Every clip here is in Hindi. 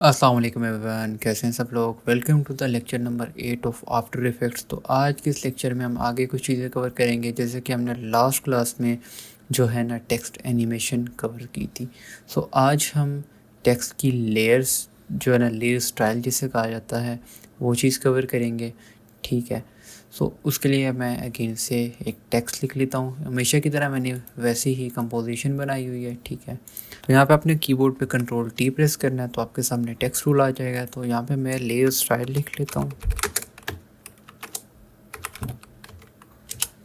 अस्सलाम वालेकुम एवरीवन, कैसे हैं सब लोग। Welcome to the lecture number 8 of after effects. तो आज के इस लेक्चर में हम आगे कुछ चीज़ें कवर करेंगे, जैसे कि हमने लास्ट क्लास में जो है ना टेक्स्ट एनिमेशन कवर की थी। सो आज हम टेक्स्ट की लेयर्स जो है ना, लेयर स्टाइल जिसे कहा जाता है, वो चीज़ कवर करेंगे। ठीक है। सो उसके लिए मैं अगेन से एक टेक्स्ट लिख लेता हूँ। हमेशा की तरह मैंने वैसी ही कंपोजिशन बनाई हुई है। ठीक है। तो यहाँ पे अपने कीबोर्ड पे कंट्रोल टी प्रेस करना है, तो आपके सामने टेक्स्ट रूल आ जाएगा। तो यहाँ पे मैं लेयर स्टाइल लिख लेता हूँ।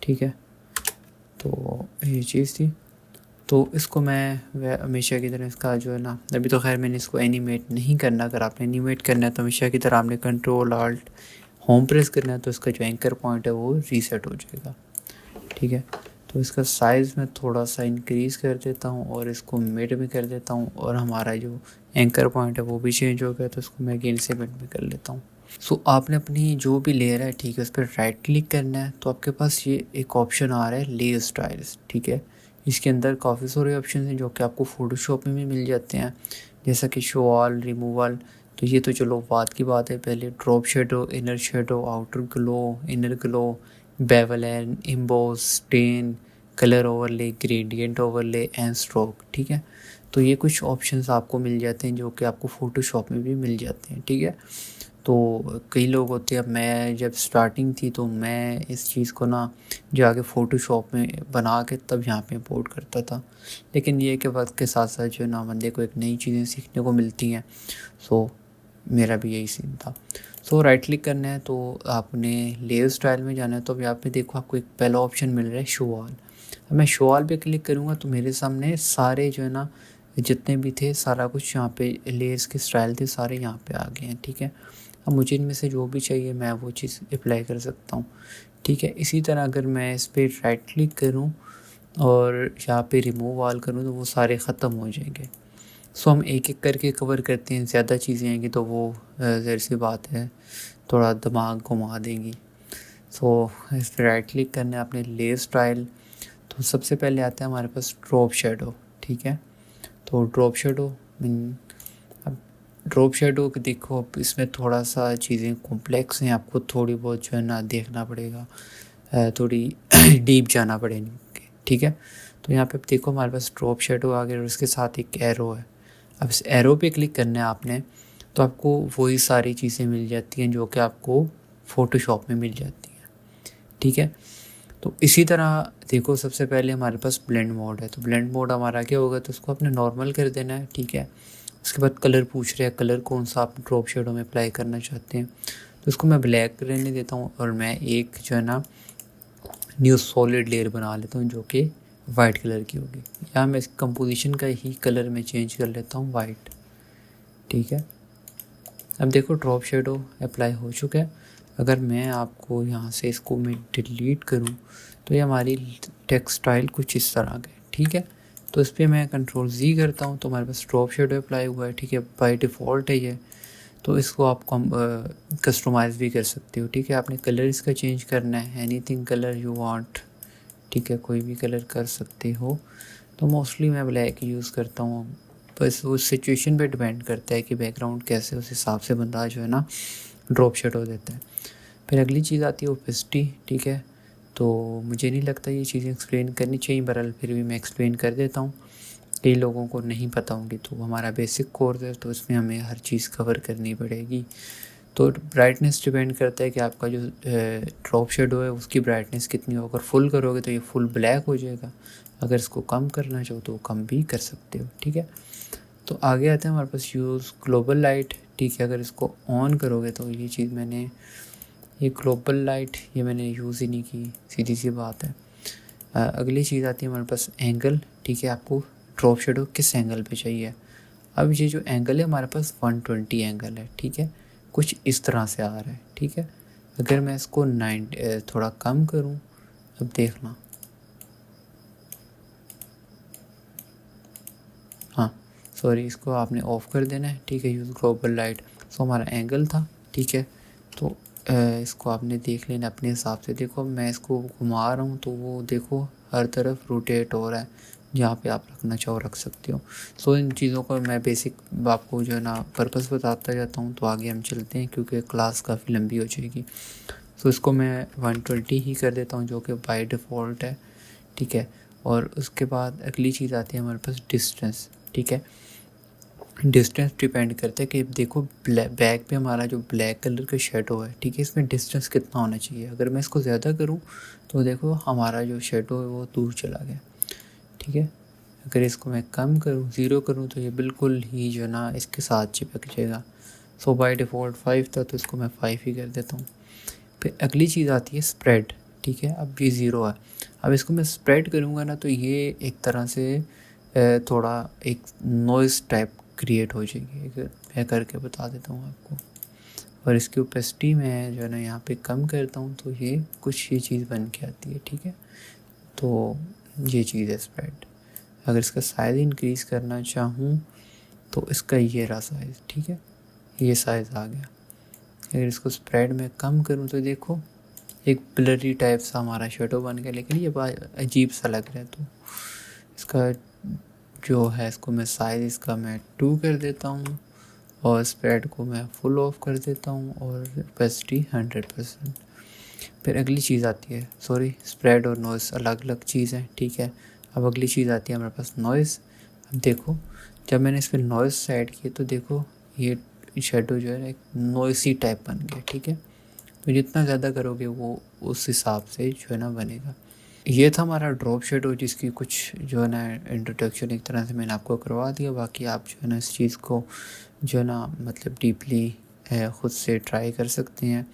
ठीक है। तो ये चीज़ थी। तो इसको मैं हमेशा की तरह इसका जो है ना, अभी तो खैर मैंने इसको एनिमेट नहीं करना। अगर आपने एनिमेट करना है तो हमेशा की तरह आपने कंट्रोल आल्ट होम प्रेस करना है, तो इसका जो एंकर पॉइंट है वो रीसेट हो जाएगा। ठीक है। तो इसका साइज़ मैं थोड़ा सा इंक्रीज़ कर देता हूँ और इसको मिड में कर देता हूँ, और हमारा जो एंकर पॉइंट है वो भी चेंज हो गया, तो इसको मैं अगेन से मिड में कर लेता हूँ। सो आपने अपनी जो भी लेयर है, ठीक है, उस पर राइट क्लिक करना है। तो आपके पास ये एक ऑप्शन आ रहा है लेयर स्टाइल्स। ठीक है। इसके अंदर काफ़ी सारे ऑप्शन हैं जो कि आपको फ़ोटोशॉप में भी मिल जाते हैं, जैसा कि शो ऑल, रिमूवल। तो ये तो चलो बात की बात है। पहले drop shadow, inner shadow, outer glow, inner glow, bevel and, emboss, satin, colour overlay, gradient overlay and stroke. ठीक है। तो ये कुछ ऑप्शंस आपको मिल जाते हैं जो कि आपको फ़ोटोशॉप में भी मिल जाते हैं। ठीक है। तो कई लोग होते हैं, अब मैं जब स्टार्टिंग थी तो मैं इस चीज़ को ना जाके फ़ोटोशॉप में बना के तब यहाँ पे इंपोर्ट करता था। लेकिन ये कि वक्त के साथ साथ जो है ना, बंदे को एक नई चीज़ें सीखने को मिलती हैं। सो मेरा भी यही सीन था। सो राइट क्लिक करना है, तो आपने लेयर स्टाइल में जाना है। तो अब यहाँ पे देखो आपको एक पहला ऑप्शन मिल रहा है शो ऑल। अब मैं शो ऑल पे क्लिक करूँगा तो मेरे सामने सारे जो है ना, जितने भी थे सारा कुछ यहाँ पे लेयर्स के स्टाइल थे सारे यहाँ पे आ गए हैं। ठीक है। अब मुझे इनमें से जो भी चाहिए मैं वो चीज़ अप्लाई कर सकता हूँ। ठीक है। इसी तरह अगर मैं इस पर राइट क्लिक करूँ और यहाँ पे रिमूव ऑल करूँ तो वो सारे ख़त्म हो जाएंगे। सो हम एक एक करके कवर करते हैं। ज़्यादा चीज़ें आएंगी तो वो ज़ाहिर सी बात है, थोड़ा दिमाग घुमा देंगी। सो इस पर राइट क्लिक करना है अपने लेयर स्टाइल। तो सबसे पहले आता है हमारे पास ड्रॉप शेडो। ठीक है। तो ड्रॉप शेडो, अब ड्रॉप शेडो देखो, अब इसमें थोड़ा सा चीज़ें कॉम्प्लेक्स हैं, आपको थोड़ी बहुत जो है ना देखना पड़ेगा, थोड़ी डीप जाना पड़ेगा। ठीक है। तो यहाँ पे देखो हमारे पास ड्रॉप शेडो आ गया और उसके साथ एक एरो है। अब इस एरो पे क्लिक करना है आपने, तो आपको वही सारी चीज़ें मिल जाती हैं जो कि आपको फ़ोटोशॉप में मिल जाती हैं। ठीक है। तो इसी तरह देखो, सबसे पहले हमारे पास ब्लेंड मोड है। तो ब्लेंड मोड हमारा क्या होगा, तो उसको आपने नॉर्मल कर देना है। ठीक है। उसके बाद कलर पूछ रहे हैं, कलर कौन सा आप ड्रॉप शेडो में अप्लाई करना चाहते हैं। तो इसको मैं ब्लैक रहने देता हूँ और मैं एक जो है ना न्यू सॉलिड लेयर बना लेता हूँ जो कि वाइट कलर की होगी। या मैं इस कंपोजिशन का ही कलर में चेंज कर लेता हूँ वाइट। ठीक है। अब देखो ड्रॉप शेडो अप्लाई हो चुका है। अगर मैं आपको यहाँ से इसको मैं डिलीट करूँ तो ये हमारी टेक्सटाइल कुछ इस तरह का है। ठीक है। तो इस पर मैं कंट्रोल जी करता हूँ तो हमारे पास ड्रॉप शेडो अप्लाई हुआ है। ठीक है। बाय डिफ़ॉल्ट है ये। तो इसको आप कस्टमाइज़ भी कर सकते हो। ठीक है। आपने कलर इसका चेंज करना है, एनीथिंग कलर यू वांट। ठीक है। कोई भी कलर कर सकते हो। तो मोस्टली मैं ब्लैक यूज़ करता हूँ। बस उस सिचुएशन पे डिपेंड करता है कि बैकग्राउंड कैसे, उस हिसाब से बंदा जो है ना ड्रॉप शेडो देता है। फिर अगली चीज़ आती है ओपेसिटी। ठीक है। तो मुझे नहीं लगता ये चीज़ें एक्सप्लेन करनी चाहिए, बहरहाल फिर भी मैं एक्सप्लेन कर देता हूँ। कई लोगों को नहीं पता होंगी, तो हमारा बेसिक कोर्स है तो इसमें हमें हर चीज़ कवर करनी पड़ेगी। तो ब्राइटनेस डिपेंड करता है कि आपका जो ड्रॉप शेडो है उसकी ब्राइटनेस कितनी हो। अगर फुल करोगे तो ये फुल ब्लैक हो जाएगा, अगर इसको कम करना चाहो तो कम भी कर सकते हो। ठीक है। तो आगे आते हैं हमारे पास यूज़ ग्लोबल लाइट। ठीक है। अगर इसको ऑन करोगे तो ये चीज़ मैंने, ये ग्लोबल लाइट ये मैंने यूज़ ही नहीं की, सीधी सी बात है। अगली चीज़ आती है हमारे पास एंगल। ठीक है। आपको ड्रॉप शेडो किस एंगल पे चाहिए। अब ये जो एंगल है हमारे पास 120 एंगल है। ठीक है। कुछ इस तरह से आ रहा है। ठीक है। अगर मैं इसको 9 थोड़ा कम करूं, अब देखना, हाँ सॉरी, इसको आपने ऑफ़ कर देना है। ठीक है। Use global light. सो हमारा एंगल था। ठीक है। तो इसको आपने देख लेना अपने हिसाब से। देखो मैं इसको घुमा रहा हूँ तो वो देखो हर तरफ रोटेट हो रहा है। जहाँ पे आप रखना चाहो रख सकते हो। सो इन चीज़ों को मैं बेसिक आपको जो है ना पर्पस बताता जाता हूँ। तो आगे हम चलते हैं क्योंकि क्लास काफ़ी लंबी हो जाएगी। सो इसको मैं 120 ही कर देता हूँ जो कि बाय डिफ़ॉल्ट है, ठीक है। और उसके बाद अगली चीज़ आती है हमारे पास डिस्टेंस, ठीक है। डिस्टेंस डिपेंड करता है कि देखो बैक पे हमारा जो ब्लैक कलर का शेडो है, ठीक है, इसमें डिस्टेंस कितना होना चाहिए। अगर मैं इसको ज़्यादा करूँ तो देखो हमारा जो शेडो है वो दूर चला गया, ठीक है। अगर इसको मैं कम करूँ 0 करूँ तो ये बिल्कुल ही जो ना इसके साथ चिपक जाएगा। सो बाय डिफ़ॉल्ट 5 था तो इसको मैं 5 ही कर देता हूँ। फिर अगली चीज़ आती है स्प्रेड, ठीक है। अब ये 0 है, अब इसको मैं स्प्रेड करूँगा ना तो ये एक तरह से थोड़ा एक नॉइज़ टाइप क्रिएट हो जाएगी। अगर मैं करके बता देता हूँ आपको, और इसकी ओपेसिटी मैं जो है ना यहाँ पे कम करता हूँ तो ये कुछ ये चीज़ बन के आती है, ठीक है। तो ये चीज़ है स्प्रेड। अगर इसका साइज़ इंक्रीज़ करना चाहूँ तो इसका ये रहा साइज़, ठीक है, ये साइज़ आ गया। अगर इसको स्प्रेड में कम करूँ तो देखो एक ब्लरी टाइप सा हमारा शेडो बन गया, लेकिन ये अजीब सा लग रहा है। तो इसका जो है इसको मैं साइज़ इसका मैं 2 कर देता हूँ और स्प्रेड को मैं फुल ऑफ कर देता हूँ और ओपेसिटी 100%। फिर अगली चीज़ आती है, सॉरी, स्प्रेड और नॉइज़ अलग अलग चीज़ है, ठीक है। अब अगली चीज़ आती है हमारे पास नॉइज़। अब देखो जब मैंने इस पर नॉइज़ सेट किया तो देखो ये शेडो जो है एक नॉइसी टाइप बन गया, ठीक है। तो जितना ज़्यादा करोगे वो उस हिसाब से जो है ना बनेगा। ये था हमारा ड्रॉप शेडो जिसकी कुछ जो है ना इंट्रोडक्शन एक तरह से मैंने आपको करवा दिया। बाकी आप जो है ना इस चीज़ को जो है ना मतलब डीपली ख़ुद से ट्राई कर सकते हैं,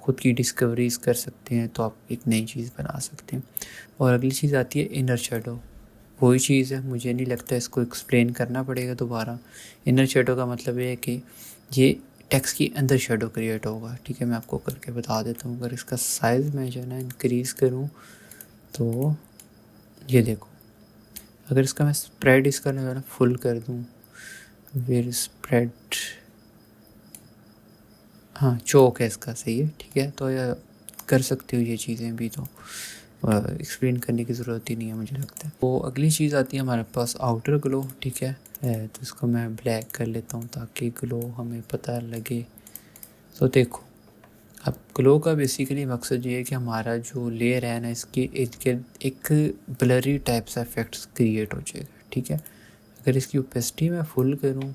ख़ुद की डिस्कवरीज कर सकते हैं, तो आप एक नई चीज़ बना सकते हैं। और अगली चीज़ आती है इनर शेडो। वही चीज़ है, मुझे नहीं लगता इसको एक्सप्लेन करना पड़ेगा दोबारा। इनर शेडो का मतलब ये है कि ये टेक्स्ट के अंदर शेडो क्रिएट होगा, ठीक है। मैं आपको करके बता देता हूँ। अगर इसका साइज़ मैं जो है ना इंक्रीज़ करूँ तो ये देखो, अगर इसका मैं स्प्रेड इसका जो है ना फुल कर दूँ, फिर स्प्रेड, हाँ चौक है इसका, सही है, ठीक है। तो ये कर सकते हो ये चीज़ें भी, तो एक्सप्लेन करने की ज़रूरत ही नहीं है मुझे लगता है। तो अगली चीज़ आती है हमारे पास आउटर ग्लो, ठीक है। तो इसको मैं ब्लैक कर लेता हूँ ताकि ग्लो हमें पता लगे। तो देखो अब ग्लो का बेसिकली मकसद ये है कि हमारा जो लेयर है ना इसके एक ब्लरी टाइप सा इफेक्ट्स क्रिएट हो जाएगा, ठीक है। अगर इसकी ओपेसिटी मैं फुल करूँ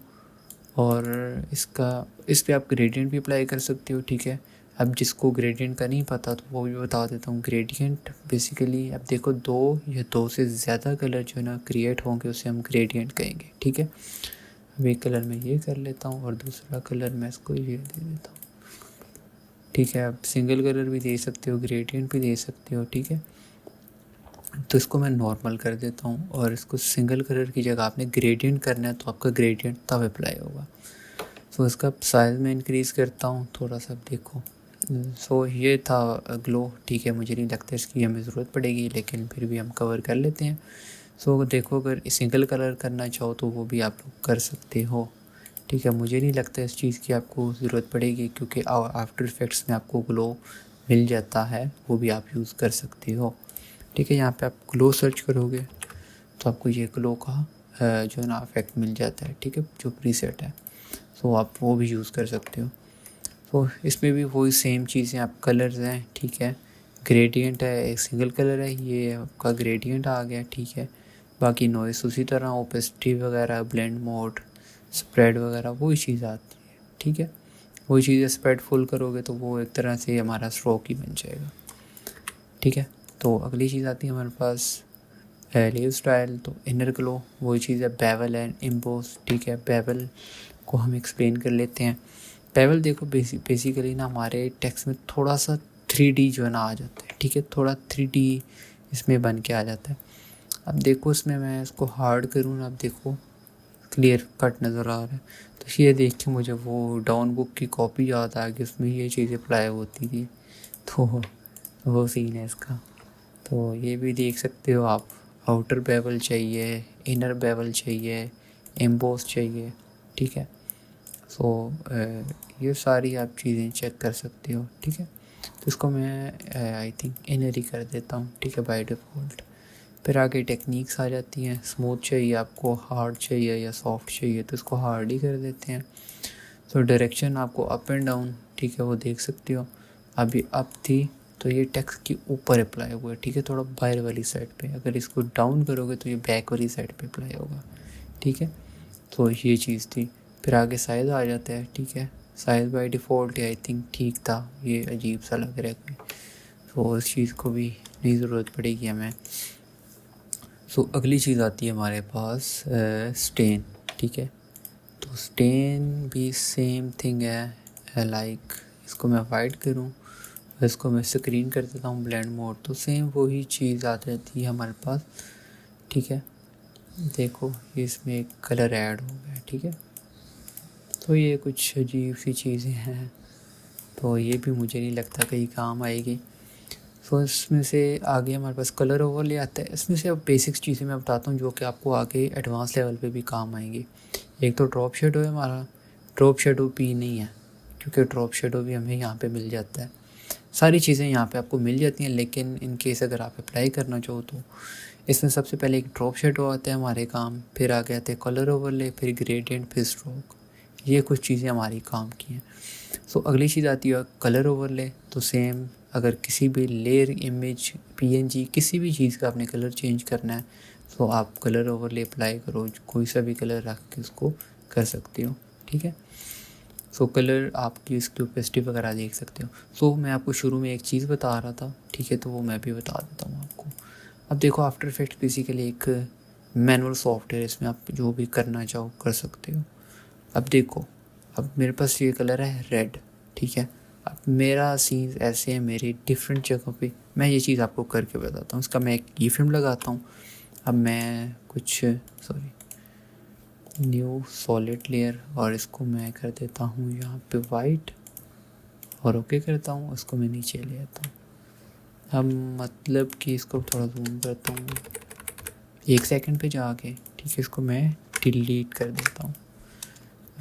और इसका इस पर आप ग्रेडियंट भी अप्लाई कर सकते हो, ठीक है। अब जिसको ग्रेडियंट का नहीं पता तो वो भी बता देता हूँ। ग्रेडियंट बेसिकली अब देखो 2 या 2 से ज़्यादा कलर जो है ना क्रिएट होंगे उसे हम ग्रेडियंट कहेंगे, ठीक है। अब एक कलर मैं ये कर लेता हूँ और दूसरा कलर मैं इसको ये दे देता हूँ, ठीक है। आप सिंगल कलर भी दे सकते हो, ग्रेडियंट भी दे सकते हो, ठीक है। तो इसको मैं नॉर्मल कर देता हूँ और इसको सिंगल कलर की जगह आपने ग्रेडियंट करना है तो आपका ग्रेडियंट तब अप्लाई होगा। सो इसका साइज़ में इंक्रीज़ करता हूँ थोड़ा सा, देखो। सो ये था ग्लो, ठीक है। मुझे नहीं लगता इसकी हमें ज़रूरत पड़ेगी, लेकिन फिर भी हम कवर कर लेते हैं। सो देखो अगर सिंगल कलर करना चाहो तो वो भी आप लोग कर सकते हो, ठीक है। मुझे नहीं लगता इस चीज़ की आपको ज़रूरत पड़ेगी क्योंकि आफ्टर इफेक्ट्स में आपको ग्लो मिल जाता है, वो भी आप यूज़ कर सकते हो, ठीक है। यहाँ पे आप ग्लो सर्च करोगे तो आपको ये ग्लो का जो है ना इफेक्ट मिल जाता है, ठीक है, जो प्रीसेट है। सो आप वो भी यूज़ कर सकते हो। तो इसमें भी वही सेम चीज़ें, आप कलर्स हैं, ठीक है। ग्रेडियंट है, एक सिंगल कलर है, ये आपका ग्रेडियंट आ गया, ठीक है। बाकी नॉइस उसी तरह, ओपेसिटी वगैरह, ब्लेंड मोड, स्प्रेड वगैरह वही चीज़ आती है, ठीक है। वही चीज़ स्प्रेड फुल करोगे तो वो एक तरह से हमारा स्ट्रोक ही बन जाएगा, ठीक है। तो अगली चीज़ आती है हमारे पास लीव स्टाइल। तो इनर ग्लो वही चीज़ है, बेवल एंड एम्बोस, ठीक है। बेवल को हम एक्सप्लेन कर लेते हैं। बेवल देखो बेसिकली ना हमारे टेक्स्ट में थोड़ा सा 3D जो है ना आ जाता है, ठीक है। थोड़ा 3D इसमें बन के आ जाता है। अब देखो इसमें मैं इसको हार्ड करूँ ना, अब देखो क्लियर कट नज़र आ रहा है। तो ये देख के मुझे वो डाउन बुक की कॉपी याद आ गई, उसमें ये चीज़ें अप्लाई होती थी। तो वो सीन है इसका। तो ये भी देख सकते हो आप, आउटर बेवल चाहिए, इनर बेवल चाहिए, एम्बोस चाहिए, ठीक है। सो ये सारी आप चीज़ें चेक कर सकते हो, ठीक है। तो इसको मैं आई थिंक इनर ही कर देता हूँ, ठीक है, बाय डिफ़ॉल्ट। फिर आगे टेक्निक्स आ जाती हैं, स्मूथ चाहिए आपको, हार्ड चाहिए या सॉफ्ट चाहिए तो इसको हार्ड ही कर देते हैं। तो डायरेक्शन आपको अप एंड डाउन, ठीक है, वो देख सकते हो। अभी अप थी तो ये टेक्स्ट के ऊपर अप्लाई हुआ है, ठीक है, थोड़ा बाहर वाली साइड पे। अगर इसको डाउन करोगे तो ये बैक वाली साइड पे अप्लाई होगा, ठीक है। तो ये चीज़ थी। फिर आगे साइज़ आ जाता है, ठीक है। Size by default I think ठीक था, ये अजीब सा लग रहा है कोई, तो उस चीज़ को भी नहीं ज़रूरत पड़ेगी हमें। सो अगली चीज़ आती है हमारे पास स्टेन, ठीक है। तो स्टेन भी सेम थिंग है, लाइक इसको मैं वाइट करूँ, इसको मैं स्क्रीन कर देता हूँ ब्लेंड मोड, तो सेम वही चीज़ आ जाती है हमारे पास, ठीक है। देखो इसमें एक कलर ऐड हो गया, ठीक है। तो ये कुछ अजीब सी चीज़ें हैं, तो ये भी मुझे नहीं लगता कहीं काम आएगी। तो इसमें से आगे हमारे पास कलर ओवरले आता है। इसमें से अब बेसिक्स चीज़ें मैं बताता हूँ जो कि आपको आगे एडवांस लेवल पे भी काम आएंगी। एक तो ड्रॉप शेडो है हमारा, ड्रॉप शेडो भी नहीं है क्योंकि ड्रॉप शेडो भी हमें यहाँ पे मिल जाता है। सारी चीज़ें यहाँ पे आपको मिल जाती हैं, लेकिन इन केस अगर आप अप्लाई करना चाहो तो इसमें सबसे पहले एक ड्रॉप शेडो आता है हमारे काम, फिर आगे आते हैं कलर ओवरले, फिर ग्रेडियंट, फिर स्ट्रोक। ये कुछ चीज़ें हमारी काम की हैं। सो अगली चीज़ आती है कलर ओवरले। तो सेम अगर किसी भी लेयर, इमेज, पीएनजी, किसी भी चीज़ का आपने कलर चेंज करना है तो आप कलर ओवरले अप्लाई करो, कोई सा भी कलर रख के उसको कर सकते हो, ठीक है। सो कलर आपकी इसकी ओपेसिटी वगैरह देख सकते हो। सो मैं आपको शुरू में एक चीज़ बता रहा था, ठीक है, तो वो मैं भी बता देता हूँ आपको। अब देखो आफ्टर इफेक्ट्स बेसिकली एक मैनुअल सॉफ्टवेयर, इसमें आप जो भी करना चाहो कर सकते हो। अब देखो, अब मेरे पास ये कलर है रेड, ठीक है। अब मेरा सीन ऐसे है मेरी डिफरेंट जगहों पे, मैं ये चीज़ आपको करके बताता हूँ। इसका मैं एक की फ्रेम लगाता हूँ। अब मैं कुछ न्यू सॉलिड लेयर और इसको मैं कर देता हूँ यहाँ पे वाइट और ओके करता हूँ, उसको मैं नीचे ले आता हूँ। अब मतलब कि इसको थोड़ा जूम करता हूँ 1 सेकंड पे जाके, ठीक है, इसको मैं डिलीट कर देता हूँ।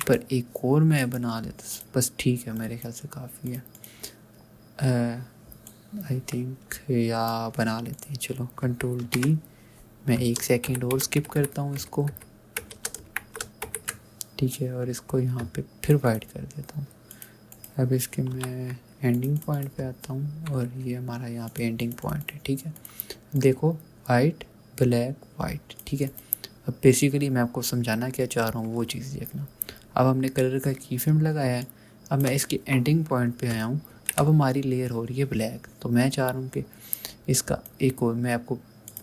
पर एक और मैं बना लेता बस, ठीक है, मेरे ख्याल से काफ़ी है। आई थिंक या बना लेते हैं, चलो कंट्रोल डी, मैं 1 सेकंड और स्किप करता हूँ इसको, ठीक है, और इसको यहाँ पे फिर वाइट कर देता हूँ। अब इसके मैं एंडिंग पॉइंट पे आता हूँ और ये हमारा यहाँ पे एंडिंग पॉइंट है, ठीक है। देखो वाइट, ब्लैक, वाइट, ठीक है। अब बेसिकली मैं आपको समझाना क्या चाह रहा हूँ वो चीज़ देखना। अब हमने कलर का की फ्रेम लगाया है, अब मैं इसके एंडिंग पॉइंट पे आया हूँ। अब हमारी लेयर हो रही है ब्लैक, तो मैं चाह रहा हूँ कि इसका एक और मैं आपको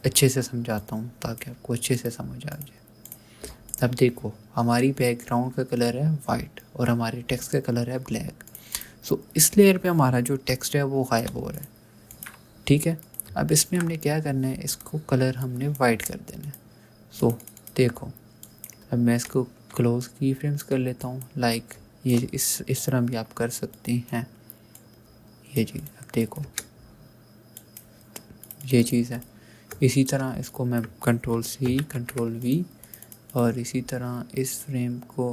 अच्छे से समझाता हूँ ताकि आपको अच्छे से समझ आ जाए। अब देखो हमारी बैकग्राउंड का कलर है वाइट और हमारे टेक्स्ट का कलर है ब्लैक। सो इस लेयर पे हमारा जो टेक्स्ट है वो गायब हो रहा है, ठीक है। अब इसमें हमने क्या करना है, इसको कलर हमने वाइट कर देना है। सो देखो अब मैं इसको क्लोज की फ्रेम्स कर लेता हूँ, लाइक ये इस तरह भी आप कर सकते हैं ये चीज़। अब देखो ये चीज़ है, इसी तरह इसको मैं कंट्रोल सी, कंट्रोल वी और इसी तरह इस फ्रेम को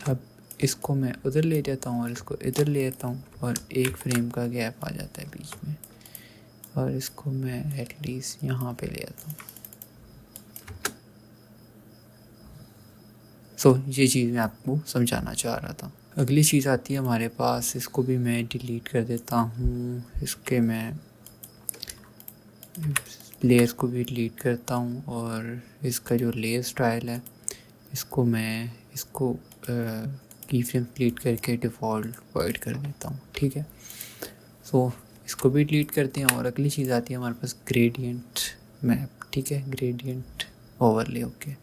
अब इसको मैं उधर ले जाता हूँ और इसको इधर ले जाता हूँ और एक फ्रेम का गैप आ जाता है बीच में और इसको मैं एटलीस्ट यहाँ पे ले आता हूँ। सो ये चीज़ मैं आपको समझाना चाह रहा था। अगली चीज़ आती है हमारे पास, इसको भी मैं डिलीट कर देता हूँ, इसके मैं लेयर्स को भी डिलीट करता हूँ और इसका जो लेयर स्टाइल है इसको मैं इसको की फ्रेम डिलीट करके डिफ़ॉल्ट वाइट कर देता हूँ, ठीक है। सो इसको भी डिलीट करते हैं और अगली चीज़ आती है हमारे पास ग्रेडियंट मैप, ठीक है, ग्रेडियंट ओवरले, ओके।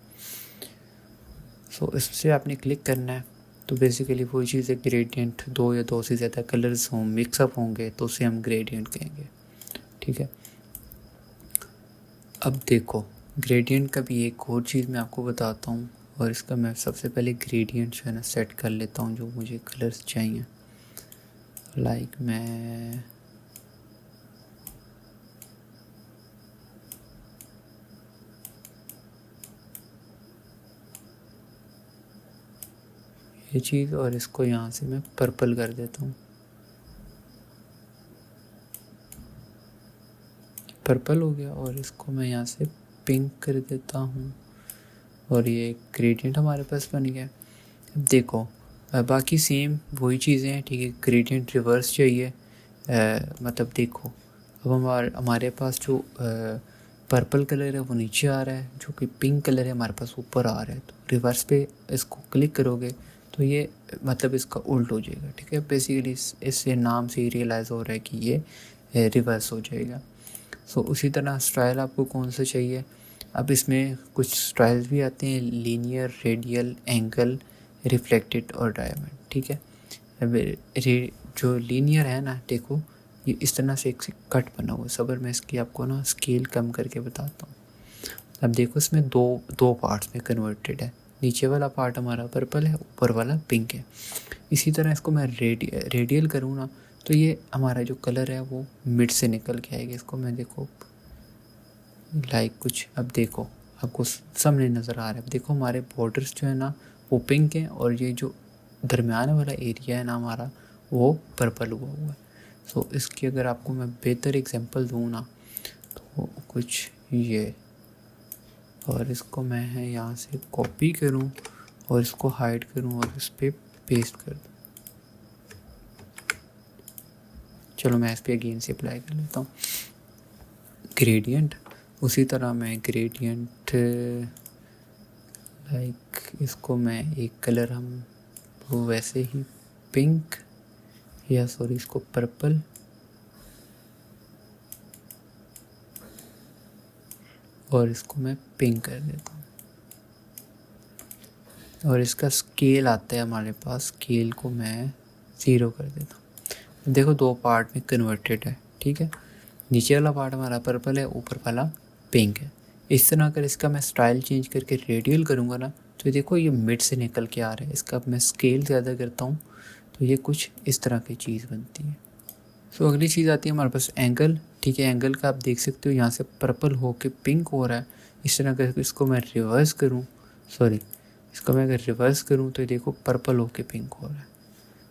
सो इससे आपने क्लिक करना है। तो बेसिकली वही चीज़ है, ग्रेडियंट दो या दो से ज़्यादा कलर्स हों, मिक्सअप होंगे तो उसे हम ग्रेडियंट कहेंगे, ठीक है। अब देखो ग्रेडियंट का भी एक और चीज़ मैं आपको बताता हूँ और इसका मैं सबसे पहले ग्रेडियंट जो है ना सेट कर लेता हूँ जो मुझे कलर्स चाहिए। लाइक मैं ये चीज़ और इसको यहाँ से मैं पर्पल कर देता हूँ। पर्पल हो गया और इसको मैं यहाँ से पिंक कर देता हूँ और ये ग्रेडियंट हमारे पास बन गया। अब देखो बाकी सेम वही चीज़ें हैं, ठीक है। ग्रेडियंट रिवर्स चाहिए, मतलब देखो अब हमारे पास जो पर्पल कलर है वो नीचे आ रहा है, जो कि पिंक कलर है हमारे पास ऊपर आ रहा है। तो रिवर्स पे इसको क्लिक करोगे तो ये मतलब इसका उल्ट हो जाएगा, ठीक है। बेसिकली इससे नाम से ही रियलाइज़ हो रहा है कि ये रिवर्स हो जाएगा। सो उसी तरह स्टाइल आपको कौन सा चाहिए। अब इसमें कुछ स्टाइल्स भी आते हैं, लीनियर, रेडियल, एंगल, रिफ्लेक्टेड और डायमंड, ठीक है। अब जो लीनियर है ना, देखो ये इस तरह से एक कट बना हुआ है। सबर मैं इसकी आपको ना स्केल कम करके बताता हूँ। अब देखो इसमें दो पार्ट्स में कन्वर्टेड है। नीचे वाला पार्ट हमारा पर्पल है, ऊपर वाला पिंक है। इसी तरह इसको मैं रेडियल करूँ ना, तो ये हमारा जो कलर है वो मिड से निकल के आएगा। इसको मैं देखो लाइक कुछ, अब देखो आपको सामने नज़र आ रहा है। अब देखो हमारे बॉर्डर्स जो है ना वो पिंक है और ये जो दरमियान वाला एरिया है ना हमारा वो पर्पल हुआ है। सो इसकी अगर आपको मैं बेहतर एग्जांपल दूँ ना तो कुछ ये, और इसको मैं यहाँ से कॉपी करूँ और इसको हाइड करूँ और इस पर पेस्ट कर दूँ। चलो मैं इस पर अगेन से अप्लाई कर लेता हूँ ग्रेडियंट। उसी तरह मैं ग्रेडियंट लाइक इसको मैं एक कलर हम वो वैसे ही पिंक या सॉरी इसको पर्पल और इसको मैं पिंक कर देता हूँ। और इसका स्केल आता है हमारे पास, स्केल को मैं 0 कर देता हूँ। देखो दो पार्ट में कन्वर्टेड है, ठीक है। नीचे वाला पार्ट हमारा पर्पल है, ऊपर वाला पिंक है। इस तरह अगर इसका मैं स्टाइल चेंज करके रेडियल करूँगा ना तो देखो ये मिड से निकल के आ रहा है। इसका मैं स्केल ज़्यादा करता हूँ तो ये कुछ इस तरह की चीज़ बनती है। सो अगली चीज़ आती है हमारे पास एंगल, ठीक है। एंगल का आप देख सकते हो यहाँ से पर्पल हो के पिंक हो रहा है। इस तरह करके इसको मैं रिवर्स करूँ, सॉरी इसको मैं अगर रिवर्स करूँ तो देखो पर्पल हो के पिंक हो रहा है।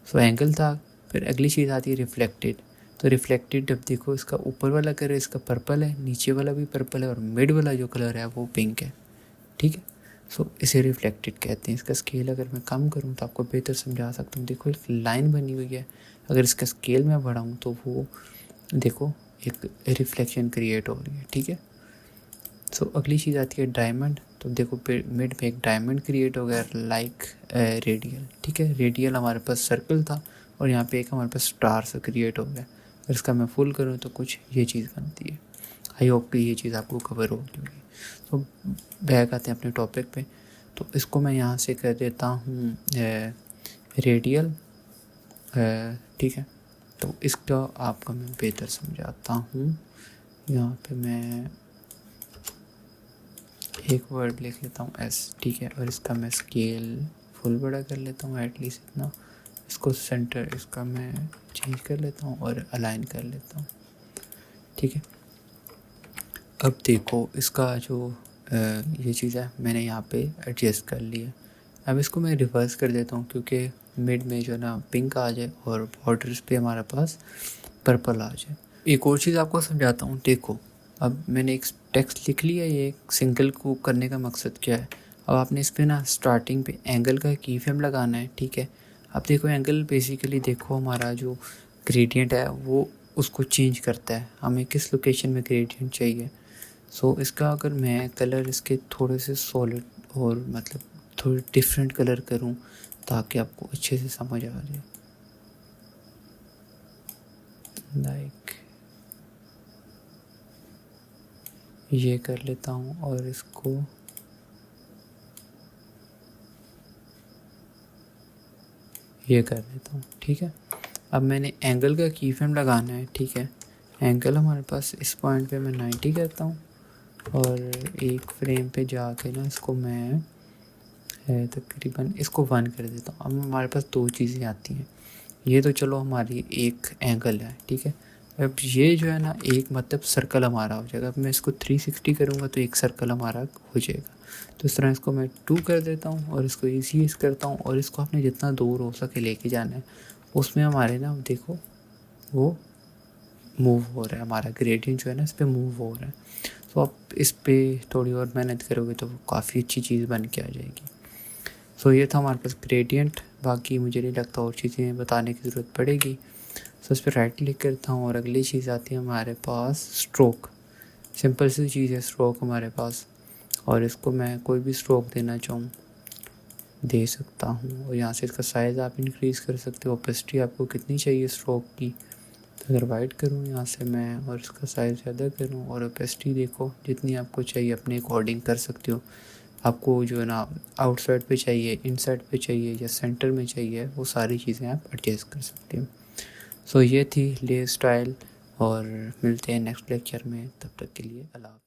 सो एंगल था। फिर अगली चीज़ आती है रिफ्लेक्टेड। तो रिफ्लेक्टेड अब देखो इसका ऊपर वाला कलर इसका पर्पल है, नीचे वाला भी पर्पल है और मिड वाला जो कलर है वो पिंक है, ठीक है। सो इसे रिफ्लेक्टेड कहते हैं। इसका स्केल अगर मैं कम करूँ तो आपको बेहतर समझा सकता हूँ। देखो एक लाइन बनी हुई है, अगर इसका स्केल मैं बढ़ाऊँ तो वो देखो एक रिफ्लेक्शन क्रिएट हो रही है, ठीक है। सो अगली चीज़ आती है डायमंड। तो देखो मिड में एक डायमंड क्रिएट हो गया लाइक रेडियल, ठीक है। रेडियल हमारे पास सर्कल था और यहाँ पे एक हमारे पास स्टार सा क्रिएट हो गया। अगर इसका मैं फुल करूँ तो कुछ ये चीज़ बनती है। आई होप कि ये चीज़ आपको कवर होगी। तो बैक आते हैं अपने टॉपिक पे। तो इसको मैं यहाँ से कर देता हूँ रेडियल, ठीक है। तो इसका आपका मैं बेहतर समझाता हूँ। यहाँ पे मैं एक वर्ड लिख लेता हूँ एस, ठीक है। और इसका मैं स्केल फुल बड़ा कर लेता हूँ एटलीस्ट इतना। इसको सेंटर इसका मैं चेंज कर लेता हूँ और अलाइन कर लेता हूँ, ठीक है। अब देखो इसका जो ये चीज़ है मैंने यहाँ पे एडजस्ट कर लिया। अब इसको मैं रिवर्स कर देता हूँ क्योंकि मिड में जो ना पिंक आ जाए और बॉर्डर्स पे हमारे पास पर्पल आ जाए। एक और चीज़ आपको समझाता हूँ। देखो अब मैंने एक टेक्स्ट लिख लिया, ये एक सिंगल को करने का मकसद क्या है। अब आपने इस पर ना स्टार्टिंग पे एंगल का की फ्रेम लगाना है, ठीक है। अब देखो एंगल बेसिकली देखो हमारा जो ग्रेडियंट है वो उसको चेंज करता है, हमें किस लोकेशन में ग्रेडियंट चाहिए। सो इसका अगर मैं कलर इसके थोड़े से सॉलिड और मतलब थोड़े डिफरेंट कलर करूं ताकि आपको अच्छे से समझ आ जाए, लाइक ये कर लेता हूं और इसको ये कर देता हूं, ठीक है। अब मैंने एंगल का की फ्रेम लगाना है, ठीक है। एंगल हमारे पास इस पॉइंट पे मैं 90 करता हूँ और एक फ्रेम पे जाके ना इसको मैं तकरीबन इसको 1 कर देता हूँ। अब हमारे पास दो चीज़ें आती हैं। ये तो चलो हमारी एक एंगल है, ठीक है। अब ये जो है ना एक मतलब सर्कल हमारा हो जाएगा। अब मैं इसको 360 करूँगा तो एक सर्कल हमारा हो जाएगा। तो इस तरह इसको मैं 2 कर देता हूँ और इसको इसी करता हूँ और इसको आपने जितना दूर हो सके लेके जाना है। उसमें हमारे ना देखो वो मूव हो रहा है, हमारा ग्रेडियंट जो है ना इस पर मूव हो रहा है। तो आप इस पर थोड़ी और मेहनत करोगे तो काफ़ी अच्छी चीज़ बन के आ जाएगी। सो ये था हमारे पास ग्रेडियंट। बाकी मुझे नहीं लगता और चीज़ें बताने की ज़रूरत पड़ेगी। सो इस पर राइट क्लिक करता हूँ और अगली चीज़ आती है हमारे पास स्ट्रोक। सिंपल सी चीज़ है स्ट्रोक हमारे पास, और इसको मैं कोई भी स्ट्रोक देना चाहूँ दे सकता हूँ। और यहाँ से इसका साइज़ आप इंक्रीज़ कर सकते हो। ओपेसिटी आपको कितनी चाहिए स्ट्रोक की, तो अगर वाइट करूँ यहाँ से मैं और इसका साइज़ ज़्यादा करूँ और ओपेसिटी देखो जितनी आपको चाहिए अपने अकॉर्डिंग कर सकते हो। आपको जो है ना आउटसाइड पे चाहिए, इनसाइड पे चाहिए या सेंटर में चाहिए, वो सारी चीज़ें आप एडजस्ट कर सकते हो। सो ये थी ले स्टाइल, और मिलते हैं नेक्स्ट लेक्चर में। तब तक के लिए अल्लाह।